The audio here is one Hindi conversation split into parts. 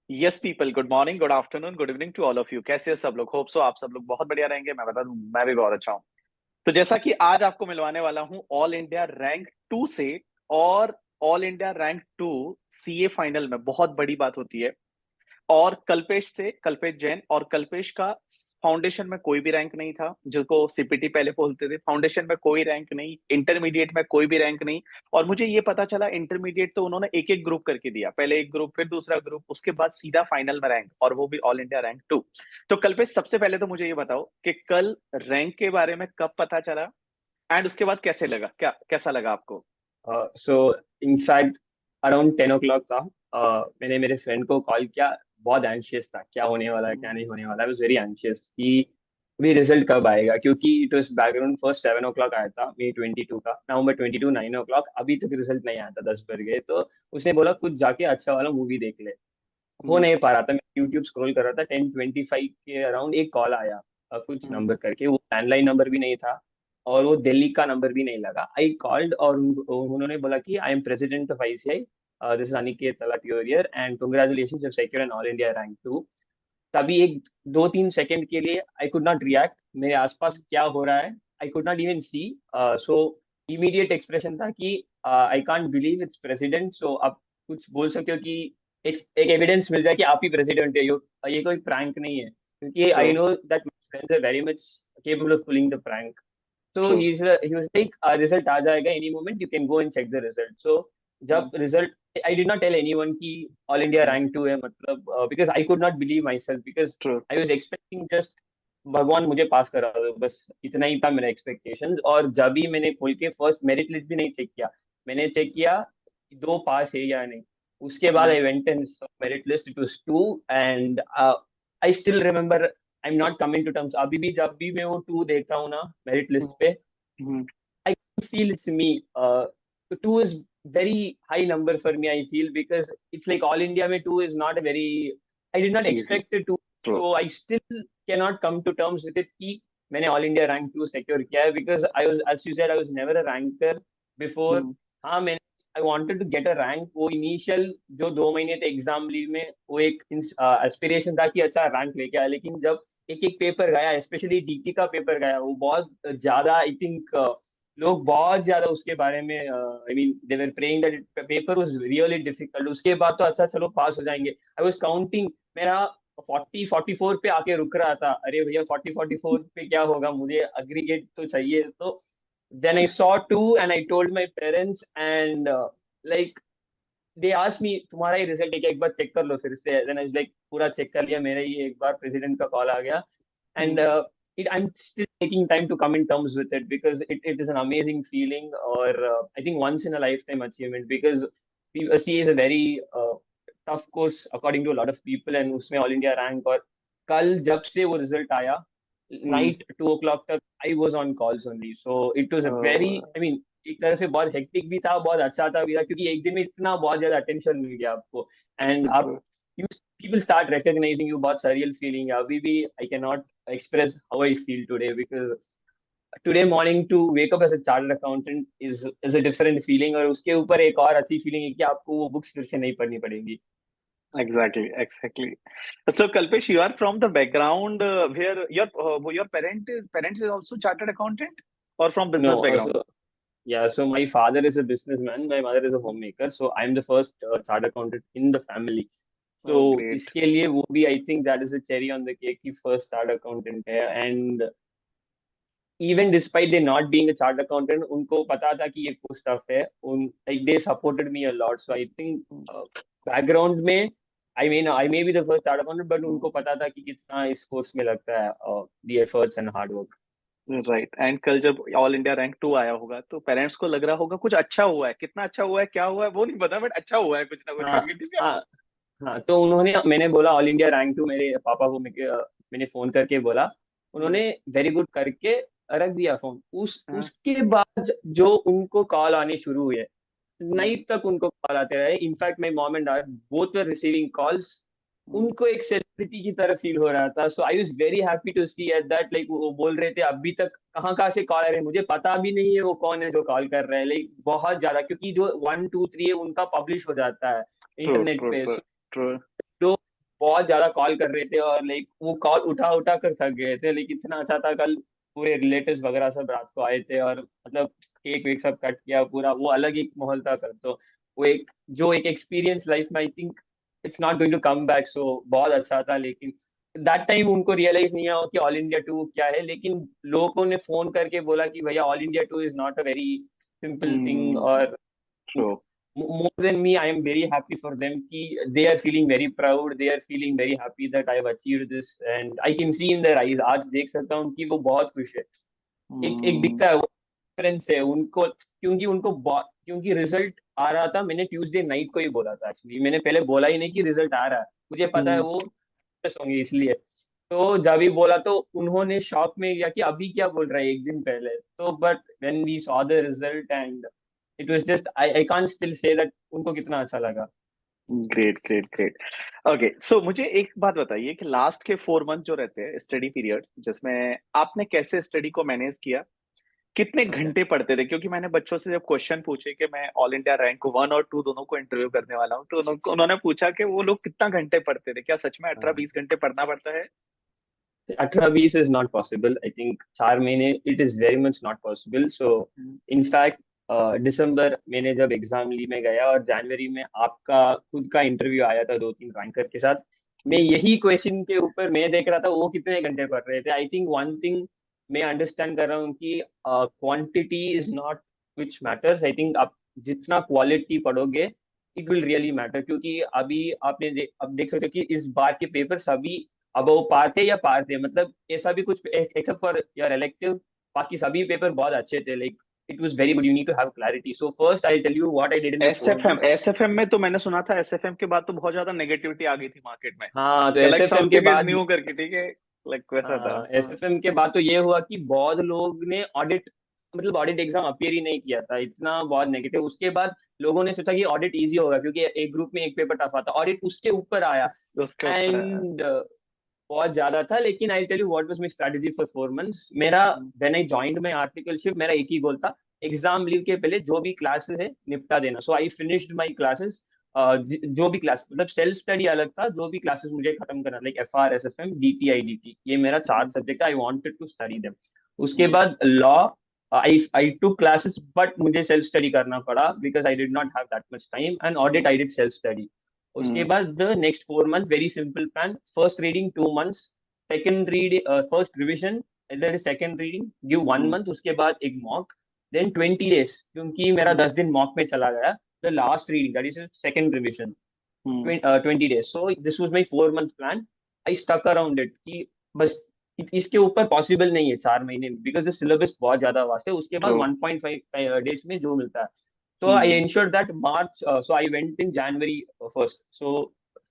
Yes people, good morning, good afternoon, good evening to all of you. कैसे हैं सब लोग? होप सो आप सब लोग बहुत बढ़िया रहेंगे। मैं बता दूं, मैं भी बहुत अच्छा हूँ। तो जैसा कि आज आपको मिलवाने वाला हूँ ऑल इंडिया रैंक टू से। और all India rank to CA final में बहुत बड़ी बात होती है। और कल्पेश से, कल्पेश जैन, और कल्पेश का फाउंडेशन में कोई भी रैंक नहीं था, जिसको सीपीटी पहले बोलते थे। फाउंडेशन में कोई रैंक नहीं, इंटरमीडिएट में कोई भी रैंक नहीं। और मुझे ये पता चला इंटरमीडिएट तो उन्होंने एक एक ग्रुप करके दिया, पहले एक ग्रुप फिर दूसरा ग्रुप, उसके बाद सीधा फाइनल में रैंक, और वो भी ऑल इंडिया रैंक टू। तो कल्पेश, सबसे पहले तो मुझे ये बताओ कि कल रैंक के बारे में कब पता चला, एंड उसके बाद कैसे लगा, क्या कैसा लगा आपको? सो इनफैक्ट अराउंड 10 o'clock था। मैंने मेरे फ्रेंड को कॉल किया। बहुत एंशियस था, क्या होने वाला है क्या नहीं होने वाला है। आई वाज वेरी एंशियस कि अभी रिजल्ट कब आएगा, क्योंकि it was background first 7 o'clock आया था May 22 का। November 22 9 o'clock, अभी तक रिजल्ट नहीं आया था, 10 बज गए। तो उसने बोला कुछ जाके अच्छा वाला मूवी देख ले। हो हम्म। नहीं पा रहा था, मैं यूट्यूब स्क्रॉल कर रहा था, 10:25 के अराउंड एक कॉल आया। कुछ हम्म। नंबर करके, वो लैंडलाइन नंबर भी नहीं था और वो दिल्ली का नंबर भी नहीं लगा। आई कॉल्ड और उन्होंने बोला कि I am president of ICI, this is Aniket तलाटियोरियर and congratulation you secure an all India rank two. तभी एक 2-3 सेकंड के लिए आई कुड नॉट रिएक्ट, मेरे आसपास क्या हो रहा है I could not even see. So immediate expression था कि I can't believe it's president. So आप कुछ बोल सकते हो कि एक एविडेंस मिल जाए कि आप ही प्रेसिडेंट है। ये कोई प्रैंक नहीं है, क्योंकि true. I know that my friends are very much capable of pulling the prank. So true. he was like, result आ जाएगा any moment, you can go and check the result. So जब result, I did not tell anyone कि all India rank 2 है, मतलब because I could not believe myself, because true. I was expecting just भगवान मुझे पास करा दो, बस इतना ही था मेरा एक्सपेक्टेशंस। और जब भी मैंने खोल के फर्स्ट मेरिट लिस्ट भी नहीं चेक किया, मैंने चेक किया कि दो पास है या नहीं। उसके बाद I went and merit list, it was two. And I still remember, I am not coming to terms अभी भी, जब भी मैं वो टू देखता हूँ ना मेरिट लिस्ट पे, I feel it's me. Two is very high number for me, I feel, because it's like all India mein two is not a very, I did not easy. expect it to. True. So I still cannot come to terms with it कि मैंने all India rank two secure किया है, because I was, as you said, I was never a ranker before. हाँ मैंने, I wanted to get a rank। वो इनिशियल जो 2 महीने थे एग्जाम लीव में, वो एक एस्पिरेशन था कि अच्छा रैंक लेके आया। लेकिन जब एक एक पेपर गया, स्पेशली डीटी का पेपर गया, वो बहुत ज्यादा, आई थिंक लोग बहुत ज्यादा उसके बारे में, I mean they were praying that paper was really difficult. उसके बाद तो अच्छा चलो पास हो जाएंगे। आई वाज काउंटिंग, मेरा 40-44 पे आके रुक रहा था। अरे भैया 40-44 पे क्या होगा, मुझे अग्रीगेट तो चाहिए। तो then I saw two and I told my parents and like they asked me तुम्हारा ही रिजल्ट है क्या, एक बार चेक कर लो फिर से। देन आई लाइक पूरा चेक कर लिया, मेरा ही एक बार प्रेसिडेंट का कॉल आ गया। And I'm still taking time to come in terms with it, because it is an amazing feeling, or I think once in a lifetime achievement, because PSC is a very tough course according to a lot of people, and उसमें ऑल इंडिया रैंक। और कल जब से वो रिजल्ट आया, नाइट 2 o'clock तक आई was on calls only. So it was a very, I mean एक तरह से बहुत हेक्टिक भी था, बहुत अच्छा था भी था, क्योंकि एक दिन में इतना बहुत ज्यादा अटेंशन मिल गया आपको। एंड आप, true. you people start recognizing you, बहुत surreal feeling है अभी भी। I cannot express how I feel today, because today morning to wake up as a chartered accountant is a different feeling। और उसके ऊपर एक और अच्छी फीलिंग है कि आपको वो बुक्स फिर से नहीं पढ़नी पड़ेंगी। Exactly, exactly. So, Kalpesh, you are from the background where your parents is also chartered accountant, or from business No, background? so my father is a businessman, my mother is a homemaker, so I'm the first chartered accountant in the family. तो Oh, great. इसके लिए वो भी I think that is a cherry on the cake की फर्स्ट चार्ट अकाउंटेंट है। And even despite they not being a chart accountant, उनको पता था कि ये कुछ टफ है। उन like they supported me a lot. So I think background में, I mean I may be the first chart accountant, but उनको पता था कि कितना इस कोर्स में लगता है the efforts and hard work. Right. And कल जब ऑल इंडिया रैंक टू आया होगा तो पेरेंट्स को लग रहा होगा कुछ अच्छा हुआ है, कितना अच्छा हुआ है, क्या हुआ है वो नहीं पता, बट अच्छा हुआ है कुछ ना कुछ हाँ करके, ठीक है। हाँ हाँ। तो उन्होंने, मैंने बोला ऑल इंडिया रैंक टू, मेरे पापा को मैंने फोन करके बोला। हम्म। उन्होंने वेरी गुड करके रख दिया फोन। हाँ। उसके बाद जो उनको कॉल आने शुरू हुए, हम्म। नाइट तक उनको कॉल आते रहे। In fact my mom and dad both were receiving calls. Hmm. उनको एक सेलिब्रिटी की तरह फील हो रहा था। So I was very happy to see at that, like वो बोल रहे थे अभी तक कहाँ कहाँ से कॉल आ रहे हैं, मुझे पता भी नहीं है वो कौन है जो कॉल कर रहे हैं। लाइक बहुत ज्यादा, क्योंकि जो 1 2 3 है उनका पब्लिश हो जाता है ट्रू। Internet true. पे। ट्रू। ट्रू। बहुत ज्यादा कॉल कर रहे थे और लाइक वो कॉल उठा उठा कर थक गए थे, लेकिन इतना अच्छा था कल। पूरे रिलेटिव्स वगैरह सब रात को आए थे और मतलब केक वेक सब कट किया, पूरा वो अलग एक माहौल था कल। तो वो एक जो एक एक्सपीरियंस लाइफ में, I think it's not going to come back. So बहुत अच्छा था, लेकिन दैट टाइम उनको रियलाइज नहीं हुआ कि ऑल इंडिया टू क्या है। लेकिन लोगों ने फोन करके बोला कि भैया all India two is not a very simple thing, और true. more than me, I am very happy for them कि they are feeling very proud, they are feeling very happy that I have achieved this, and I can see in their eyes, आज देख सकता हूँ कि वो बहुत खुश है। एक एक दिखता है वो डिफरेंस है उनको, क्योंकि क्योंकि रिजल्ट आ रहा था। मैंने ट्यूसडे नाइट को ही बोला था एक्चुअली, मैंने पहले बोला ही नहीं कि रिजल्ट आ रहा है, मुझे पता है वो stress होंगे इसलिए। तो जब भी बोला तो उन्होंने शॉक में गया कि अभी क्या बोल रहा है एक दिन पहले। तो but when we saw the result and it was just, I can't still say that उनको कितना अच्छा लगा। Great, great, great. Okay, so मुझे एक बात बताइए कि लास्ट के 4 मंथ जो रहते हैं स्टडी पीरियड, जिसमें आपने कैसे स्टडी को मैनेज किया? कितने ओके। घंटे पढ़ते थे? क्योंकि मैंने बच्चों से जब क्वेश्चन पूछे कि मैं ऑल इंडिया रैंक 1 और 2 दोनों को इंटरव्यू करने वाला हूँ, तो उन्होंने पूछा कि वो लोग कितना घंटे पढ़ते थे? क्या सच में 18-20 घंटे पढ़ना पड़ता है? 18-20 is not possible. I think 4 महीने it is very much not possible. So hmm, in fact दिसंबर मैंने जब एग्जाम ली में गया और जनवरी में आपका खुद का इंटरव्यू आया था 2-3 रैंकर के साथ। मैं यही क्वेश्चन के ऊपर मैं देख रहा था वो कितने घंटे पढ़ रहे थे। आई थिंक वन थिंग मैं अंडरस्टैंड कर रहा हूँ कि quantity is not which matters. I think आप जितना क्वालिटी पढ़ोगे इट विल रियली मैटर, क्योंकि अभी अब देख सकते हो कि इस बार के पेपर सभी अब वो पार थे या पार थे, मतलब ऐसा भी कुछ एक्सेप्ट फॉर योर इलेक्टिव, बाकी सभी पेपर बहुत अच्छे थे। Like it was very good, you need to have clarity. So first I tell you what I did in the four SFM months SFM में तो मैंने सुना था, एसएफएम के बाद तो बहुत ज्यादा नेगेटिविटी आ गई थी मार्केट में। हाँ, तो लाइक एसएफएम के समथिंग इज बाद, न्यू करके, ठीक है, लाइक वैसा था। हाँ हाँ। एसएफएम के बाद तो ये हुआ कि बहुत लोग ने ऑडिट, मतलब ऑडिट एग्जाम अपीयर ही नहीं किया था, इतना बहुत नेगेटिव। उसके बाद लोगों ने सोचा कि ऑडिट इजी होगा क्योंकि एक ग्रुप में एक पेपर टफ आता, ऑडिट उसके ऊपर आया। उसके ऊपर है। एंड बहुत ज्यादा था। लेकिन I tell you what was my strategy for 4 months. मेरा when I joined my articleship, मेरा एक ही गोल था, एग्जाम लीव के पहले जो भी क्लासेस है निपटा देना। सो आई फिनिश्ड माय क्लासेस। जो भी क्लास, मतलब सेल्फ स्टडी अलग था, जो भी क्लासेस मुझे खत्म करना, like FR, SFM, DTI, DT, ये मेरा 4 subject I wanted to study them. उसके बाद law, I took classes but मुझे सेल्फ स्टडी करना पड़ा because I did not have that much time. And audit I did self study. उसके बाद the next 4 month very simple plan, first reading 2 months, second read first revision, that is second reading, give 1 month, उसके बाद एक मॉक, देन 20 डेज, क्योंकि मेरा 10 दिन मॉक में चला गया, the last reading that is second revision, 20 days. So this was my 4 month plan. I stuck around it कि बस इसके ऊपर पॉसिबल नहीं है 4 महीने में, बिकॉज द सिलेबस बहुत ज्यादा वास्ट है। उसके बाद ट्रू। 1.5 डेज में जो मिलता है। So I ensured that March, so I went in January 1st. So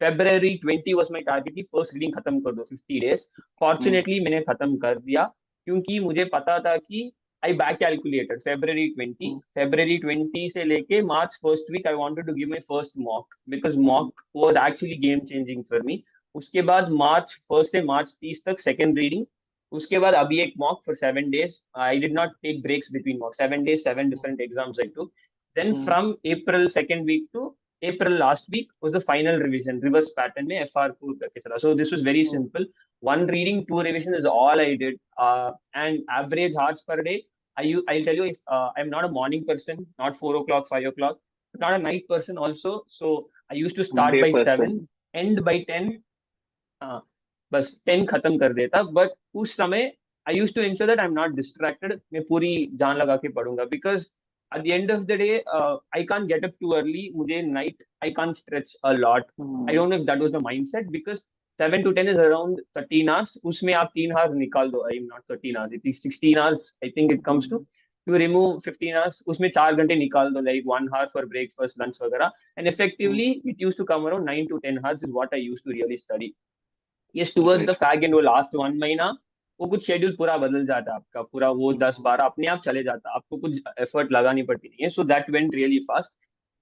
February 20 was my target कि first reading खत्म कर दो 50 days. Fortunately मैंने खत्म कर दिया, क्योंकि मुझे पता था कि I back calculated February 20 से लेके March first week I wanted to give my first mock because mock was actually game changing for me. उसके बाद March 1st से March 30 तक second reading, उसके बाद अभी एक mock for 7 days. I did not take breaks between mock. 7 days, 7 different exams I took. Then from April second week to April last week was the final revision, reverse pattern में FR4 करके चला. So this was very simple. One reading, two revision is all I did. And average hours per day, I'll tell you, I'm not a morning person, not 4 o'clock, 5 o'clock, not a night person also. So I used to start day by person. 7, end by 10. हाँ, बस 10 खत्म कर देता, बट उस समय I use to ensure that I am not distracted, मैं पूरी जान लगा के पढ़ूंगा, because at the end of the day, I can't get up too early. मुझे night I can't stretch a lot. I don't know if that was the mindset because 7 to 10 is around 13 hours. उसमें आप 3 hours निकाल दो. I'm not 13 hours. It is 16 hours. I think it comes to. You remove 15 hours. उसमें 4 घंटे निकाल दो. Like 1 hour for breakfast, lunch वगैरह. And effectively, it used to come around 9 to 10 hours is what I used to really study. Yes, towards the great. fag end वो लास्ट 1 महीना वो कुछ शेड्यूल पूरा बदल जाता है आपका, पूरा वो 10-12 अपने आप चले जाता है, आपको कुछ एफर्ट लगानी पड़ती नहीं है। So that went really fast.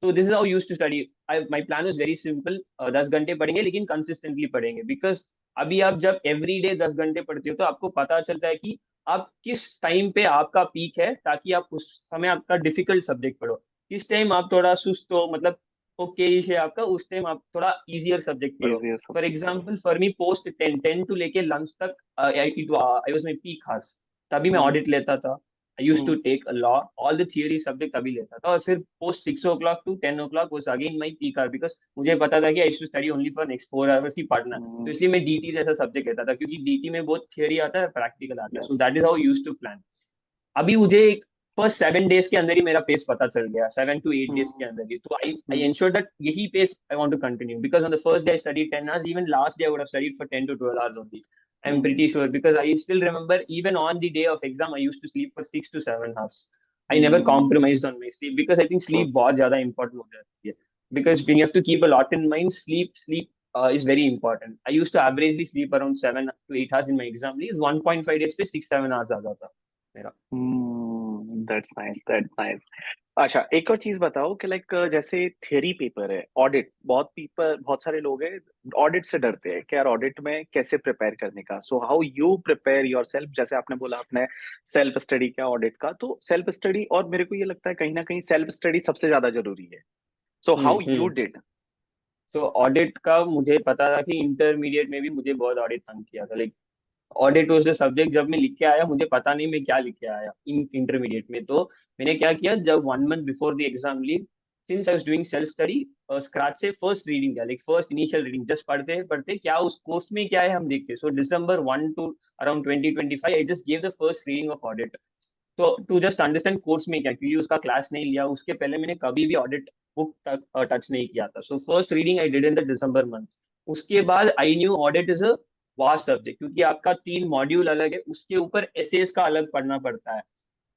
तो this is how use to study. My plan is very simple, 10 घंटे पढ़ेंगे लेकिन कंसिस्टेंटली पढ़ेंगे, बिकॉज अभी आप जब एवरी डे 10 घंटे पढ़ते हो तो आपको पता चलता है कि आप किस टाइम पे आपका पीक है, ताकि आप उस समय आपका डिफिकल्ट सब्जेक्ट पढ़ो। किस टाइम आप थोड़ा सुस्त हो, मतलब ओके है आपका, उस टाइम आप थोड़ा इजियर सब्जेक्ट पढ़ो. इजियर फॉर सब्जेक्ट करो। Example for me post 10 to लेके लंच तक I was my peak hours. तभी मैं ऑडिट लेता था. I used to hmm take a law all the theory subject तभी लेता था. और फिर post 6 o'clock to 10 o'clock was again my peak hour, because मुझे पता था कि I should study only for next 4 hours ही पढ़ना. तो हम्म इसलिए मैं डीटी जैसा सब्जेक्ट लेता था, क्योंकि डीटी में बहुत थियरी आता है, प्रैक्टिकल आता है. Yes. So that is how used to plan. अभी मुझे फर्स्ट 7 days के अंदर ही मेरा पेस पता चल गया, 7 to 8 days के हम्म अंदर ही. तो आई हम्म एंश्योर दैट यही pace I want to continue, because on the first day I studied 10 hours, even last day I would have studied for 10 to 12 hours only. I'm pretty hmm sure, because I still remember even on the day of exam I used to sleep for 6 to 7 hours. I never hmm compromised on my sleep, because I think true. sleep बहुत ज्यादा important हो जाती है. Because when you have to keep a lot in mind, sleep is very important. I used to averagely sleep around 7 to 8 hours in my exam leaves. 1.5 days पे 6-7 hours आ जाता मेरा. That's nice, that's nice. अच्छा, एक और चीज बताओ कि लाइक जैसे थियरी पेपर है, ऑडिट, बहुत सारे लोग हैं ऑडिट से डरते हैं कि यार ऑडिट में कैसे प्रिपेयर करने का। सो how you prepare your self, जैसे आपने बोला आपने सेल्फ स्टडी किया ऑडिट का, तो सेल्फ स्टडी, और मेरे को ये लगता है कहीं ना कहीं सेल्फ स्टडी सबसे ज्यादा जरूरी है। सो हाउ यू हम्म. डिड। तो ऑडिट का मुझे पता था कि इंटरमीडिएट में भी मुझे बहुत ऑडिट तंग किया था. Like audit was the subject, जब मैं लिख के आया मुझे पता नहीं मैं क्या लिख के आया इन इंटरमीडिएट में. तो मैंने क्या किया, जब 1 month before the exam leave, since I was doing self study, scratch से फर्स्ट रीडिंग किया, like first initial reading, just पढ़ते पढ़ते क्या उस कोर्स में क्या है हम देखते. सो December 1 to around 2025 I just give the first reading of audit. तो टू जस्ट अंडरस्टैंड कोर्स में क्या, क्योंकि उसका क्लास नहीं लिया उसके पहले, मैंने कभी भी ऑडिट बुक तक टच नहीं किया था. So first reading I did in the December month. उसके बाद I knew audit is a vast subject, क्योंकि आपका 3 मॉड्यूल अलग है, उसके ऊपर एसेस का अलग पढ़ना पड़ता है.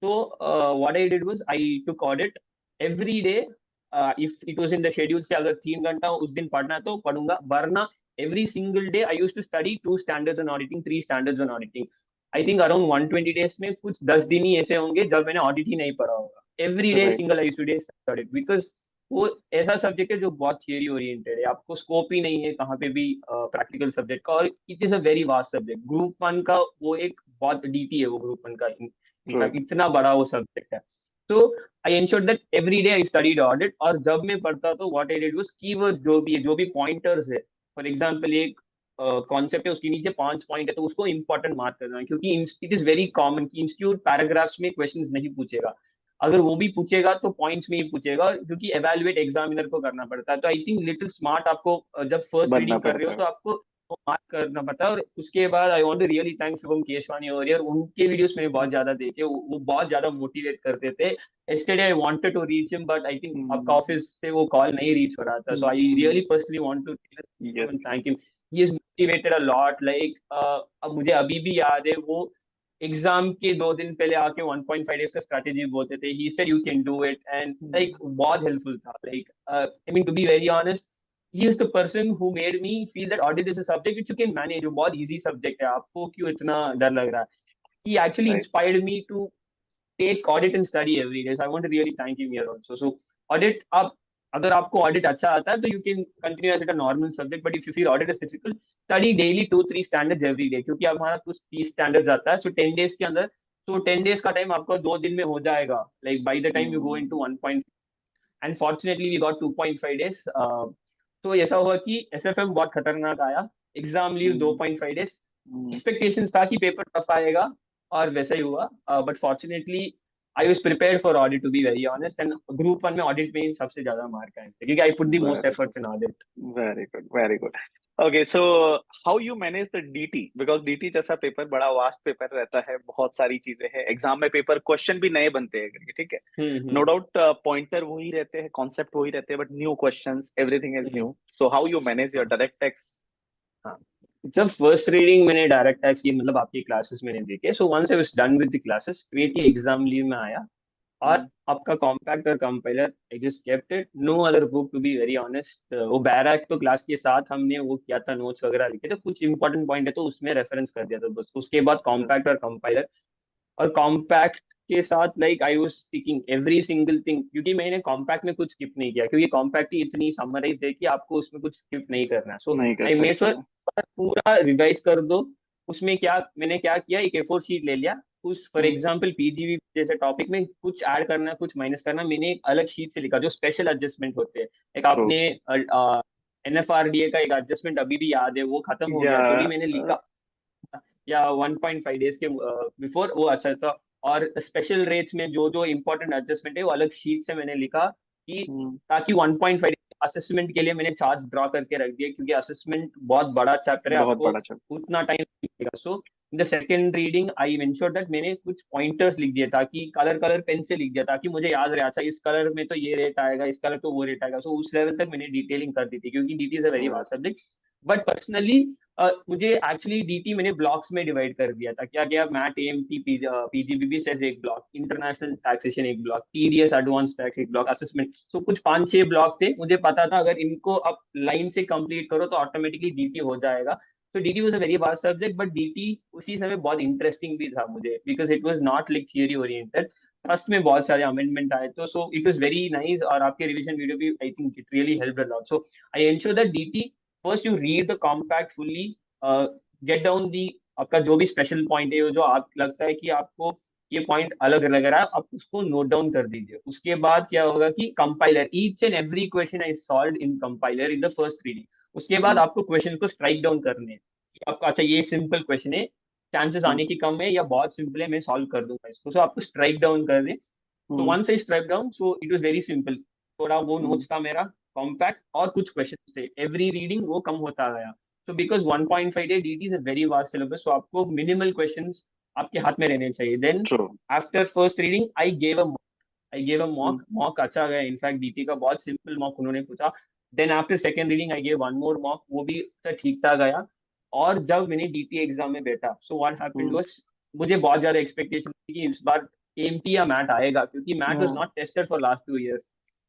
तो what I did was I took audit every day. If it was in the schedule से अगर 3 घंटा उस दिन पढ़ना है तो पढ़ूंगा, वरना every single day I used to study 2 standards on auditing, 3 standards on auditing. I think around 120 days में कुछ 10 दिन ही ऐसे होंगे जब मैंने ऑडिट ही नहीं पढ़ा होगा. Every day right. Single I used to day study, because वो ऐसा सब्जेक्ट है जो बहुत थियरी ओरिएंटेड है, आपको स्कोप ही नहीं है कहाँ पे भी प्रैक्टिकल सब्जेक्ट का. और it is a very vast subject. Group 1 का वो एक बहुत डीटी है वो ग्रुप 1 का, ट्रू। इनफैक्ट इतना बड़ा वो सब्जेक्ट है. तो I ensure that every day I studied audit. और जब मैं पढ़ता तो what I did was keywords जो भी पॉइंटर्स है, फॉर एग्जांपल एक कॉन्सेप्ट है उसके नीचे 5 पॉइंट है तो उसको इंपॉर्टेंट मार्क करना है, क्योंकि इट इज वेरी कॉमन कि इंस्टीट्यूट पैराग्राफ्स में क्वेश्चंस नहीं पूछेगा. अगर वो भी पूछेगा तो पॉइंट्स में ही पूछेगा, क्योंकि एवेल्युएट एग्जामिनर को करना पड़ता है. तो आई थिंक लिटिल स्मार्ट आपको जब फर्स्ट बनना रीडिंग कर रहे पड़ता हो है। तो आपको मार्क करना पड़ता है. और उसके बाद I want to really thank Shubham Keshwani और यार, उनके वीडियोस मैंने बहुत ज्यादा देखे, वो बहुत ज्यादा मोटिवेट करते थे. yesterday I wanted to reach him, but I think आपका हम्म ऑफिस से वो कॉल नहीं रीच हो रहा था. So I really personally want yes. To thank him. He is motivated a lot. Like अब मुझे अभी भी याद है, वो एग्जाम के 2 दिन पहले आके 1.5 days का स्ट्रैटेजी बोलते थे. He said you can do it, and like बहुत हेल्पफुल था. Like I mean to be very honest, he is the person who made me feel that audit is a subject which you can manage. वो बहुत easy subject है, आपको क्यों इतना डर लग रहा है. He actually right. inspired me to take audit and study every day. So I want to really thank him here also. So audit, आप अगर आपको ऑडिट अच्छा आता है तो you can continue as it a normal subject. But if you feel audit is difficult, study daily 2-3 standards every day, क्योंकि अब हमारा कुछ 30 स्टैंडर्ड्स आता है. सो 10 days के अंदर, तो 10 days का टाइम आपका 2 दिन में हो जाएगा. Like by the time you go into hmm 1. And fortunately we got 2.5 days. तो ऐसा हुआ कि एसएफएम बहुत खतरनाक आया. Exam leave hmm 2.5 days. Hmm expectations था कि पेपर टफ आएगा, और वैसा ही हुआ. But fortunately I was prepared for audit, to be very honest. And group 1 में ऑडिट में ही सबसे ज्यादा मार्क आए थे, क्योंकि I put the most very good, efforts in audit. Very good, very good. Okay, so how you manage the DT, because DT जैसा पेपर बड़ा वास्ट पेपर रहता है, बहुत सारी चीजें हैं एग्जाम में, पेपर क्वेश्चन भी नए बनते हैं करके, ठीक है। नो हम्म. डाउट पॉइंटर वही रहते हैं, कॉन्सेप्ट वही रहते हैं, but new questions, everything is hmm. New. So how you manage your हाँ. Direct text. हाँ. जब फर्स्ट रीडिंग मैंने डायरेक्ट टैक्स की, मतलब आपकी क्लासेस मैंने देखे, so once I was done with the classes, straight ही एग्जाम लीव में आया. और आपका कॉम्पैक्ट और compiler I just kept it. No other book, to be very honest. वो बैराक तो क्लास के साथ हमने वो किया था, नोट्स वगैरह लिखे थे, कुछ इंपॉर्टेंट पॉइंट है तो उसमें रेफरेंस कर दिया था बस. उसके बाद कॉम्पैक्ट और कंपाइलर. और कॉम्पैक्ट के साथ like I was speaking every single thing, क्योंकि मैंने कॉम्पैक्ट में कुछ स्किप नहीं किया, क्योंकि कॉम्पैक्ट ही इतनी समराइज है कि आपको उसमें कुछ स्किप नहीं करना है. सो नहीं कर आई मेड सकते श्योर हैं। पूरा रिवाइज कर दो. उसमें क्या मैंने क्या किया, एक A4 शीट ले लिया, उस फॉर एग्जांपल पीजीबी जैसे टॉपिक में कुछ ऐड करना कुछ माइनस करना मैंने एक अलग शीट से लिखा, जो स्पेशल एडजस्टमेंट होते हैं। एक ट्रू। आपने एनएफआरडीए का एक एडजस्टमेंट अभी भी याद है, वो खत्म हो या गया तो भी मैंने लिखा, या 1.5 डेज के बिफोर वो अच्छा था। और स्पेशल रेट्स में जो जो इम्पोर्टेंट एडजस्टमेंट है वो अलग शीट से मैंने लिखा कि ताकि 1.5 असेसमेंट के लिए मैंने चार्ट ड्रॉ करके रख दिया, क्योंकि असेसमेंट बहुत बड़ा चैप्टर है, बहुत आपको बड़ा चल। उतना टाइम लगेगा। So in the second reading I ensure that मैंने कुछ पॉइंटर्स लिख दिए, ताकि कलर कलर पेन से लिख दिया ताकि मुझे याद रहे, अच्छा इस कलर में तो ये रेट आएगा, इस कलर तो वो रेट आएगा। सो उस लेवल तक मैंने डिटेलिंग कर दी थी, क्योंकि DT is a very vast subject. But personally मुझे एक्चुअली डीटी मैंने ब्लॉक्स में डिवाइड कर दिया था। क्या क्या, मैट एएमटी पीजीबीबी सेस एक ब्लॉक, इंटरनेशनल टैक्सेशन एक ब्लॉक, टीडीएस एडवांस टैक्स एक ब्लॉक, असेसमेंट। सो कुछ 5-6 ब्लॉक थे, मुझे पता था अगर इनको अब लाइन से कंप्लीट करो तो ऑटोमेटिकली डीटी हो जाएगा। तो DT was a very vast subject, but DT उसी समय बहुत इंटरेस्टिंग भी था मुझे, because it was not like theory oriented. Trust में बहुत सारे अमेंडमेंट आए, तो so it was very nice. और आपके रिवीजन वीडियो भी I think it really helped a lot. So I ensure that DT first you read the compact fully, get down the, आपका जो भी स्पेशल पॉइंट है, जो आप लगता है कि आपको ये पॉइंट अलग लग रहा है, आप उसको नोट डाउन कर दीजिए। उसके बाद क्या होगा कि compiler, each and every question I solve in compiler in the first reading. उसके बाद आपको क्वेश्चन को स्ट्राइक डाउन करने हैं कि आपका, अच्छा ये सिंपल क्वेश्चन है, चांसेस आने की कम है, या बहुत सिंपल है, मैं सॉल्व कर दूंगा इसको। सो आपको स्ट्राइक डाउन कर दें। तो once I strike down, so it was very simple. थोड़ा वो नोट्स था मेरा कॉम्पैक्ट, और कुछ क्वेश्चन थे, एवरी रीडिंग वो कम होता गया। So because 1.5 day DT is a very vast syllabus, so आपको minimal questions आपके हाथ में रहने चाहिए। Then true. after first reading, I gave a mock अच्छा गया। इनफैक्ट DT का बहुत सिंपल मॉक उन्होंने पूछा। Then after second reading, I gave one more mock, वो भी अच्छा ठीक था गया। और जब मैंने DT एग्जाम में बैठा, so what happened was, मुझे बहुत ज्यादा एक्सपेक्टेशन थी कि इस बार एमटी या मैट आएगा, क्योंकि MAT was not tested for last 2 years।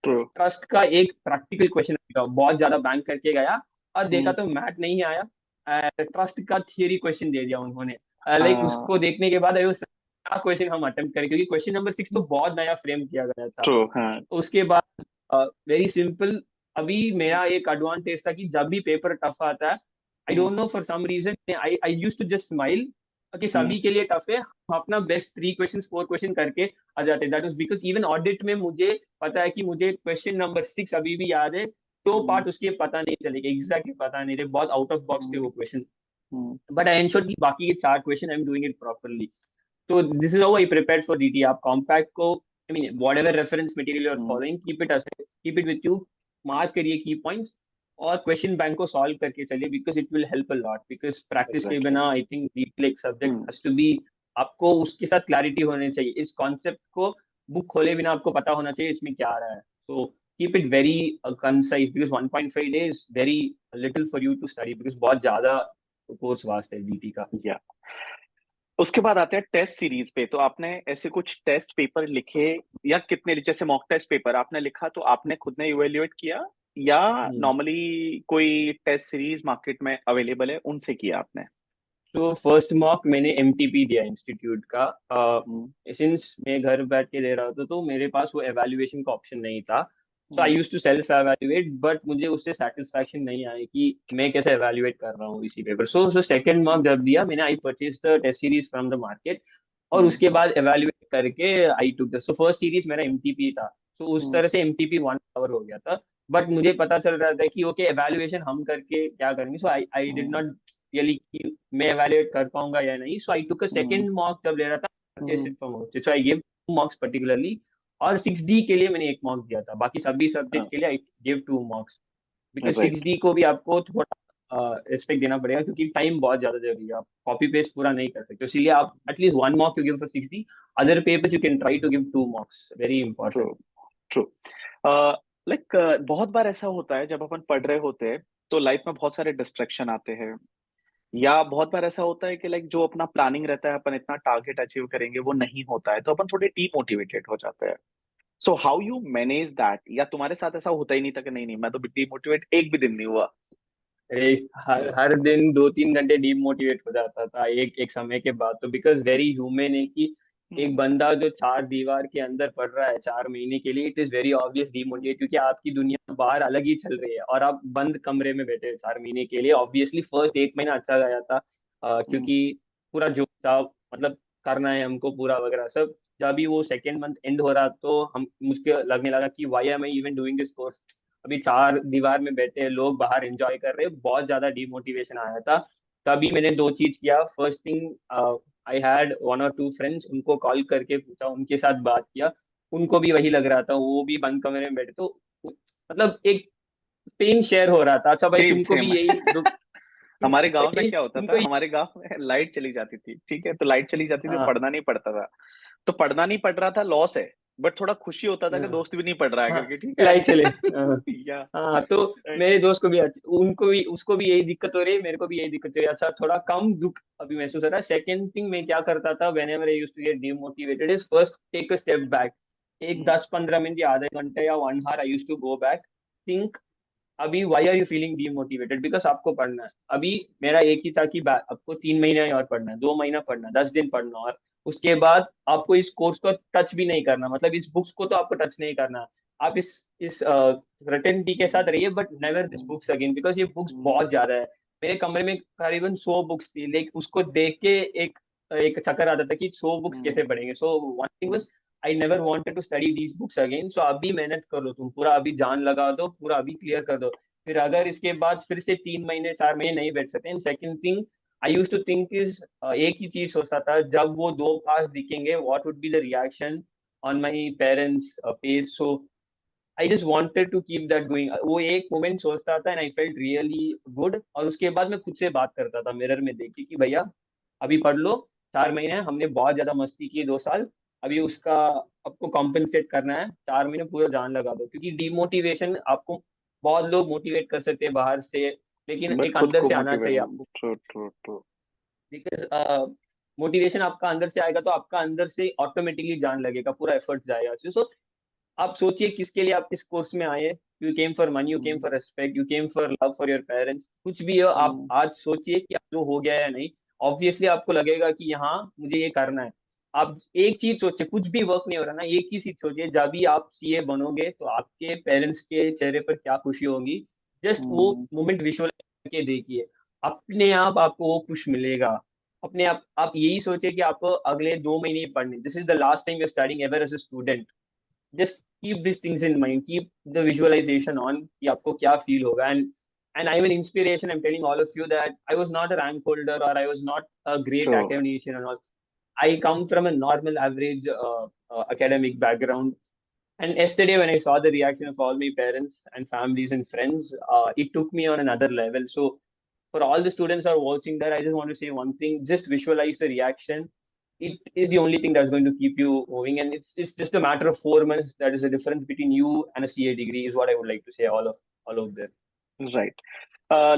True. Trust का एक प्रैक्टिकल क्वेश्चन आएगा, बहुत ज्यादा बैंक करके गया, और देखा तो मैथ नहीं आया, ट्रस्ट का थियरी क्वेश्चन दे दिया उन्होंने। लाइक उसको देखने के बाद क्या क्वेश्चन हम अटेम्प्ट करें, क्योंकि क्वेश्चन नंबर 6 तो बहुत नया फ्रेम किया गया था। ट्रू। हाँ। उसके बाद वेरी सिंपल, अभी मेरा एक एडवांटेज था कि जब भी पेपर टफ आता है, I don't know for some reason, I I used to just smile कि सभी के लिए टफ है, हम अपना बेस्ट 3 क्वेश्चन 4 क्वेश्चन करके आ जाते। That was because even audit में मुझे पता है कि मुझे क्वेश्चन नंबर 6 अभी भी याद है, तो पार्ट उसके पता नहीं चलेगा, एग्जैक्टली पता नहीं थे, बहुत आउट ऑफ बॉक्स थे वो क्वेश्चन। बट आई एंश्योर कि बाकी के 4 question I am doing it properly. So this is how I prepared for DT. आप compact को, I mean whatever reference material you are following, keep it aside, keep it with you, mark करिए key points, और question bank को solve करके चलिए, because it will help a lot. Because practice के एग्जैक्टली। बिना I think DT like subject has to be, आपको उसके साथ clarity होनी चाहिए, इस concept को book खोले बिना आपको पता होना चाहिए इसमें क्या आ रहा है। So keep it very concise, because 1.5 days is very little for you to study, because बहुत ज्यादा कोर्स वास्ट है DT का। या उसके बाद आते हैं टेस्ट सीरीज पे। तो आपने ऐसे कुछ टेस्ट पेपर लिखे, या कितने, जैसे मॉक टेस्ट पेपर आपने लिखा तो आपने खुद ने इवेल्युएट किया, या नॉर्मली कोई टेस्ट सीरीज मार्केट में अवेलेबल है उनसे किया आपने? तो फर्स्ट मॉक मैंने एमटीपी दिया इंस्टीट्यूट का। हम्म। सिंस मैं घर बैठ के दे रहा था, तो मेरे पास वो एवेल्युएशन का ऑप्शन नहीं था। So I use to self evaluate, but मुझे उससे सेटिस्फैक्शन नहीं आई कि मैं कैसे एवेल्युएट कर रहा हूँ इसी पेपर। सो सेकंड मॉक जब दिया मैंने, I purchase the test series from the market, और उसके बाद एवेल्युएट करके I took the, so first series मेरा एमटीपी था। सो उस तरह से एमटीपी 1 कवर हो गया था। बट मुझे पता चल रहा था कि ओके एवेल्युएशन हम करके क्या करेंगे, सो आई आई डिड नॉट रियली कि मैं एवेल्युएट कर पाऊंगा या नहीं। सो आई टुक अ सेकंड मॉक जब ले रहा था, purchase it from outside, so I give 2 मॉक्स particularly. और 6D के लिए मैंने 1 मॉक दिया था, बाकी सभी सब्जेक्ट के लिए I give 2 मॉक्स, because right. 6D को भी आपको थोड़ा रिस्पेक्ट देना पड़ेगा, क्योंकि टाइम बहुत ज्यादा जरूरी है, आप कॉपी पेस्ट पूरा नहीं कर सकते। इसलिए आप at least 1 mock you give for 6D, other papers you can try to give 2 mocks, very true. Important. True. Like बहुत बार ऐसा होता है जब अपन पढ़ रहे होते हैं तो लाइफ में बहुत सारे डिस्ट्रैक्शन आते हैं, या बहुत बार ऐसा होता है कि लाइक जो अपना प्लानिंग रहता है, अपन इतना टारगेट अचीव करेंगे वो नहीं होता है, तो अपन थोड़े डीमोटिवेटेड हो जाते हैं। सो हाउ यू मैनेज दैट? या तुम्हारे साथ ऐसा होता ही नहीं था कि नहीं नहीं मैं तो डीमोटिवेट एक भी दिन नहीं हुआ? एक हर हर दिन 2-3 घंटे डीमोटिवेट हो जाता था एक एक समय के बाद, तो बिकॉज वेरी ह्यूमन है कि एक बंदा जो 4 दीवार के अंदर पढ़ रहा है 4 महीने के लिए, it is very obvious demotivate, क्योंकि आपकी दुनिया बाहर अलग ही चल रही है और आप बंद कमरे में बैठे हैं 4 महीने के लिए। ऑब्वियसली फर्स्ट 1 महीना अच्छा गया था, क्योंकि पूरा जोश था, मतलब करना है हमको पूरा वगैरह सब। जब भी वो सेकेंड मंथ एंड हो रहा तो हम मुझे लगने लगा कि why am I even doing this course. अभी चार दीवार में बैठे हैं लोग, बाहर एंजॉय कर रहे हैं, बहुत ज्यादा डिमोटिवेशन आया था। तभी मैंने दो चीज किया। First thing, I had one और टू फ्रेंड्स, उनको कॉल करके पूछा, उनके साथ बात किया। उनको भी वही लग रहा था, वो भी बंद कमरे में बैठे, तो मतलब एक पेन शेयर हो रहा था। अच्छा भाई सेम तुमको सेम। भी यही दुख, हमारे गांव में तुमको क्या होता तुमको था, हमारे गांव में लाइट चली जाती थी, ठीक है, तो लाइट चली जाती थी, हाँ पढ़ना नहीं पड़ता था। तो पढ़ना नहीं पड़ रहा था, लॉस है, बट थोड़ा खुशी होता था कि हाँ दोस्त भी नहीं पढ़ रहा है हाँ, करके, ठीक लाइट है। चले। हाँ या हाँ, तो मेरे दोस्त को भी उनको भी उसको भी यही दिक्कत हो रही है, मेरे को भी यही दिक्कत हो रही है। अच्छा थोड़ा कम दुख अभी महसूस हो रहा है। सेकंड थिंग मैं क्या करता था, whenever I used to get demotivated, is first take a step back. एक 10-15 मिनट या आधे घंटे या 1 hour I used to go back, think अभी why are you feeling demotivated, because आपको पढ़ना है। अभी मेरा एक ही था कि आपको 3 महीने और पढ़ना है, 2 महीना पढ़ना है, 10 दिन पढ़ना, और उसके बाद आपको इस कोर्स को टच भी नहीं करना, मतलब इस बुक्स को तो आपको टच नहीं करना। आप इस सर्टेनिटी के साथ रहिए, but never this books again, because ये बुक्स बहुत ज्यादा है। मेरे कमरे में करीबन 100 बुक्स थी, लेकिन उसको देख के एक एक चक्कर आता था कि 100 बुक्स कैसे पढ़ेंगे। So one thing was, I never wanted to study these books again. So अभी मेहनत करो तुम, पूरा अभी जान लगा दो, पूरा अभी क्लियर कर दो। फिर अगर इसके बाद फिर से 3 महीने 4 महीने नहीं बैठ सकते। And second thing I use to think is, एक ही चीज सोचता था, जब वो 2 पास दिखेंगे what would be the reaction on my parents face. So I just wanted to keep that going. वो एक मोमेंट सोचता था and I felt really good. और उसके बाद मैं खुद से बात करता था मिरर में देख के कि भैया अभी पढ़ लो, 4 महीने हैं, हमने बहुत ज्यादा मस्ती की 2 साल, अभी उसका आपको कॉम्पेंसेट करना है। 4 महीने पूरा जान लगा दो, क्योंकि डिमोटिवेशन आपको बहुत लोग मोटिवेट कर सकते हैं बाहर से, लेकिन बट एक खुद अंदर को से आना चाहिए मोटिवेट। आपको। True true true. Because motivation आपका अंदर से आएगा तो आपका अंदर से ऑटोमेटिकली जान लगेगा, पूरा एफर्ट जाएगा। सो आप सोचिए किसके लिए आप इस कोर्स में आए। You came for money, you came for respect, you came for love for your parents, कुछ भी हो। आप आज सोचिए कि आप जो हो गया या नहीं। ऑब्वियसली आपको लगेगा कि हाँ मुझे ये करना है। आप एक चीज सोचिए, कुछ भी वर्क नहीं हो रहा ना, एक ही चीज सोचिए, जब भी आप सीए बनोगे तो आपके पेरेंट्स के चेहरे पर क्या खुशी होगी। जस्ट वो मोमेंट विजुअलाइज करके देखिए, अपने आप आपको वो पुश मिलेगा। अपने आप यही सोचिए कि आपको अगले 2 महीने पढ़ने, this is the last time you studying ever as a student. just keep these things in mind, keep the visualization on कि आपको क्या feel होगा। And I'm an inspiration, I'm telling all of you that I was not a rank holder or I was not a great true. academician and all. I come from a normal average academic background. And yesterday when I saw the reaction of all my parents and families and friends, it took me on another level. So for all the students who are watching that, I just want to say one thing: just visualize the reaction. It is the only thing that's going to keep you moving, and it's just a matter of 4 months. That is the difference between you and a CA degree, is what I would like to say. All of them. Right.